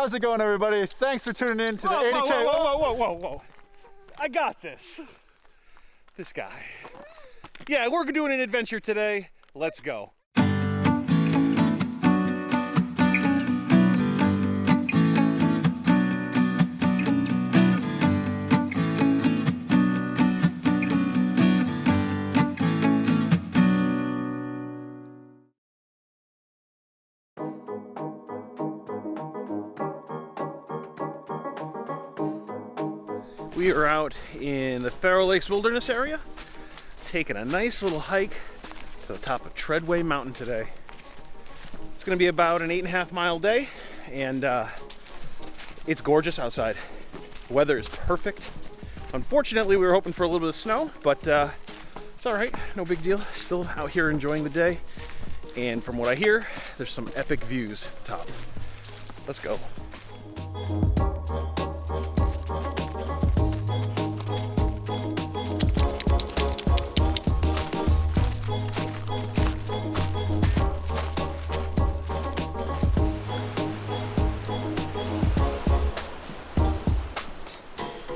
How's it going, everybody? Thanks for tuning in to the 80K. Whoa. I got this. This guy. Yeah, we're doing an adventure today. Let's go. We are out in the Pharaoh Lake Wilderness Area, taking a nice little hike to the top of Treadway Mountain today. It's going to be about an 8.5 mile day, and it's gorgeous outside. The weather is perfect. Unfortunately, we were hoping for a little bit of snow, but it's all right, no big deal. Still out here enjoying the day, and from what I hear, there's some epic views at the top. Let's go.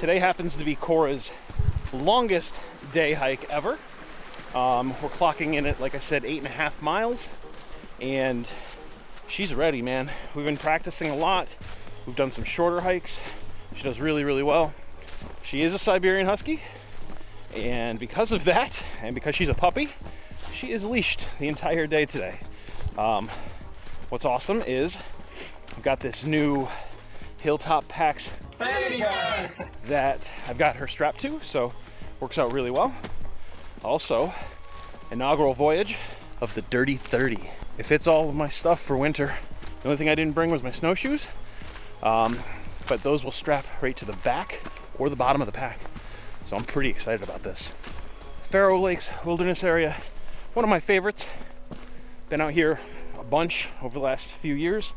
Today happens to be Korra's longest day hike ever. We're clocking in at, like I said, 8.5 miles, and she's ready, man. We've been practicing a lot. We've done some shorter hikes. She does really, really well. She is a Siberian Husky, and because of that, and because she's a puppy, she is leashed the entire day today. What's awesome is I've got this new Hilltop Packs that I've got her strapped to, so works out really well. Also, inaugural voyage of the Dirty 30. It fits all of my stuff for winter. The only thing I didn't bring was my snowshoes, but those will strap right to the back or the bottom of the pack. So I'm pretty excited about this. Pharaoh Lake Wilderness Area, one of my favorites. Been out here a bunch over the last few years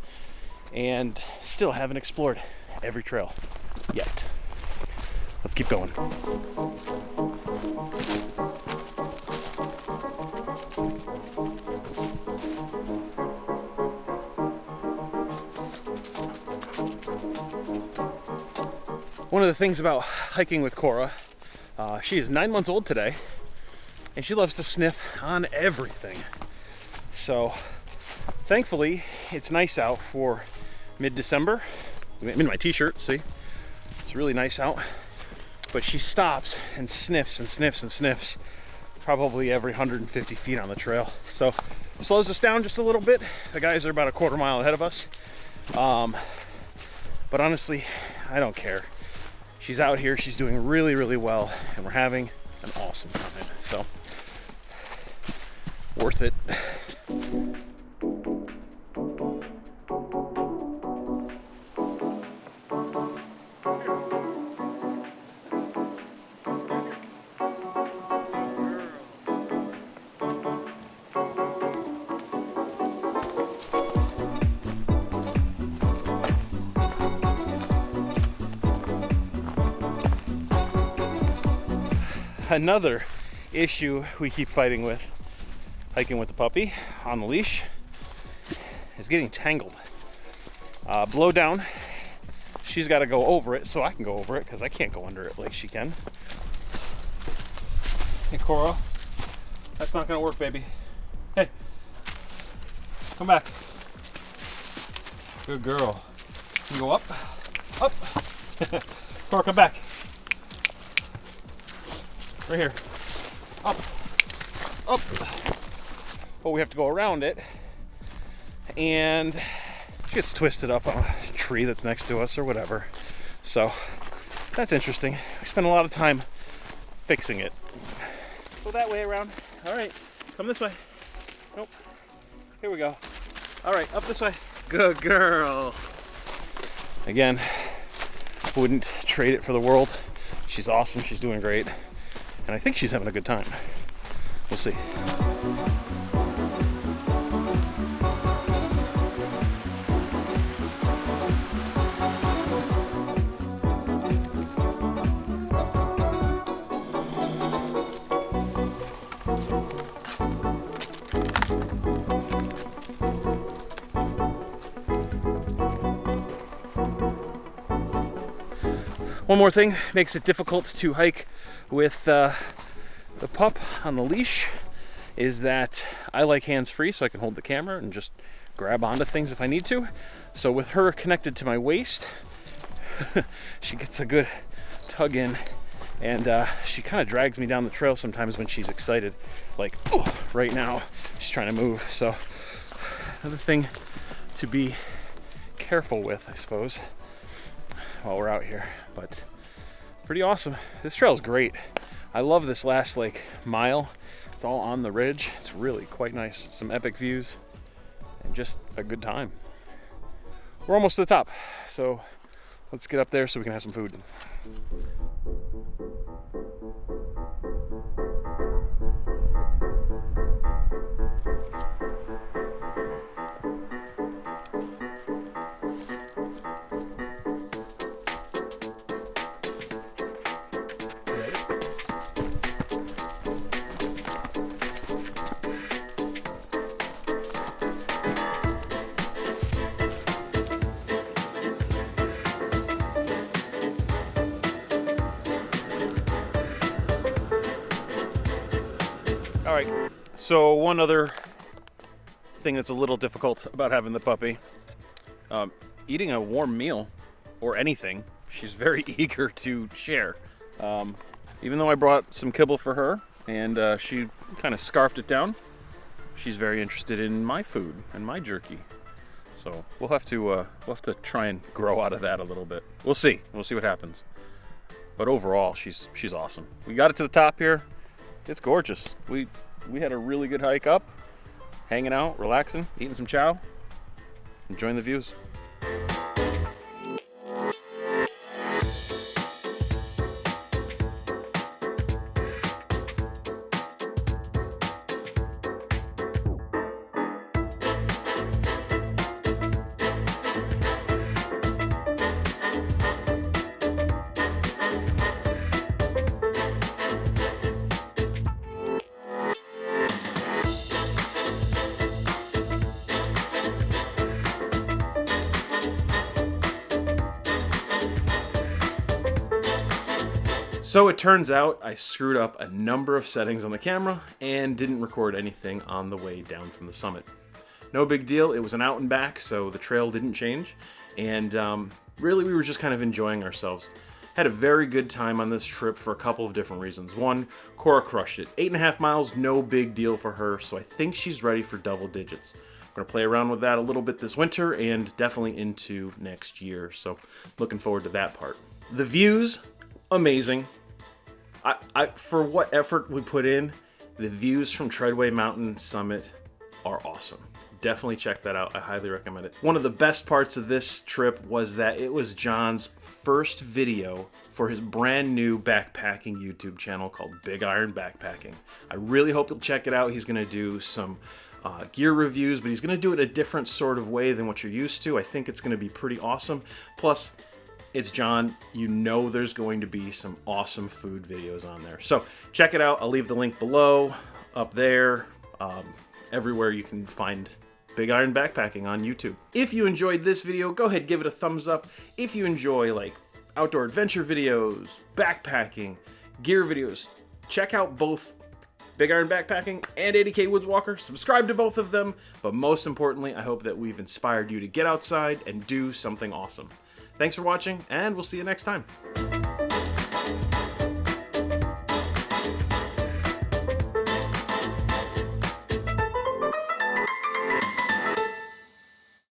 and still haven't explored every trail yet. Let's keep going. One of the things about hiking with Korra, she is 9 months old today, and she loves to sniff on everything. So thankfully, it's nice out for mid-December. I'm in my t-shirt, see? It's really nice out. But she stops and sniffs and sniffs and sniffs probably every 150 feet on the trail. So it slows us down just a little bit. The guys are about a quarter mile ahead of us. But honestly, I don't care. She's out here, she's doing really, really well, and we're having an awesome time. So, worth it. Another issue we keep fighting with hiking with the puppy on the leash is getting tangled. Blow down, she's got to go over it so I can go over it because I can't go under it like she can. Hey Korra, that's not gonna work, baby. Hey, come back. Good girl. You go up, up. Korra, come back. Right here. Up. Up. Well, we have to go around it. And she gets twisted up on a tree that's next to us or whatever. So that's interesting. We spend a lot of time fixing it. Go that way around. All right. Come this way. Nope. Here we go. All right. Up this way. Good girl. Again, wouldn't trade it for the world. She's awesome. She's doing great. And I think she's having a good time. We'll see. One more thing makes it difficult to hike with the pup on the leash is that I like hands-free, so I can hold the camera and just grab onto things if I need to. So with her connected to my waist, she gets a good tug in, and she kind of drags me down the trail sometimes when she's excited. Like, oh, right now, she's trying to move. So another thing to be careful with, I suppose, while we're out here. But pretty awesome. This trail is great. I love this last like mile. It's all on the ridge. It's really quite nice. Some epic views and just a good time. We're almost to the top, so let's get up there so we can have some food. All right, so one other thing that's a little difficult about having the puppy, eating a warm meal or anything, she's very eager to share. Even though I brought some kibble for her and she kind of scarfed it down, she's very interested in my food and my jerky. So we'll have to try and grow out of that a little bit. We'll see what happens. But overall, she's awesome. We got it to the top here. It's gorgeous. We had a really good hike up, hanging out, relaxing, eating some chow, enjoying the views. So it turns out I screwed up a number of settings on the camera and didn't record anything on the way down from the summit. No big deal, it was an out and back, so the trail didn't change, and really we were just kind of enjoying ourselves. Had a very good time on this trip for a couple of different reasons. One, Korra crushed it. 8.5 miles, no big deal for her, so I think she's ready for double digits. I'm gonna play around with that a little bit this winter and definitely into next year, so looking forward to that part. The views, amazing. For what effort we put in, the views from Treadway Mountain summit are awesome. Definitely check that out. I highly recommend it. One of the best parts of this trip was that it was John's first video for his brand new backpacking YouTube channel called Big Iron Backpacking. I really hope you'll check it out. He's going to do some gear reviews, but he's going to do it a different sort of way than what you're used to. I think it's going to be pretty awesome. Plus, it's John. You know there's going to be some awesome food videos on there. So check it out. I'll leave the link below, up there, everywhere you can find Big Iron Backpacking on YouTube. If you enjoyed this video, go ahead, give it a thumbs up. If you enjoy like outdoor adventure videos, backpacking, gear videos, check out both Big Iron Backpacking and 80K Woods Walker. Subscribe to both of them. But most importantly, I hope that we've inspired you to get outside and do something awesome. Thanks for watching, and we'll see you next time.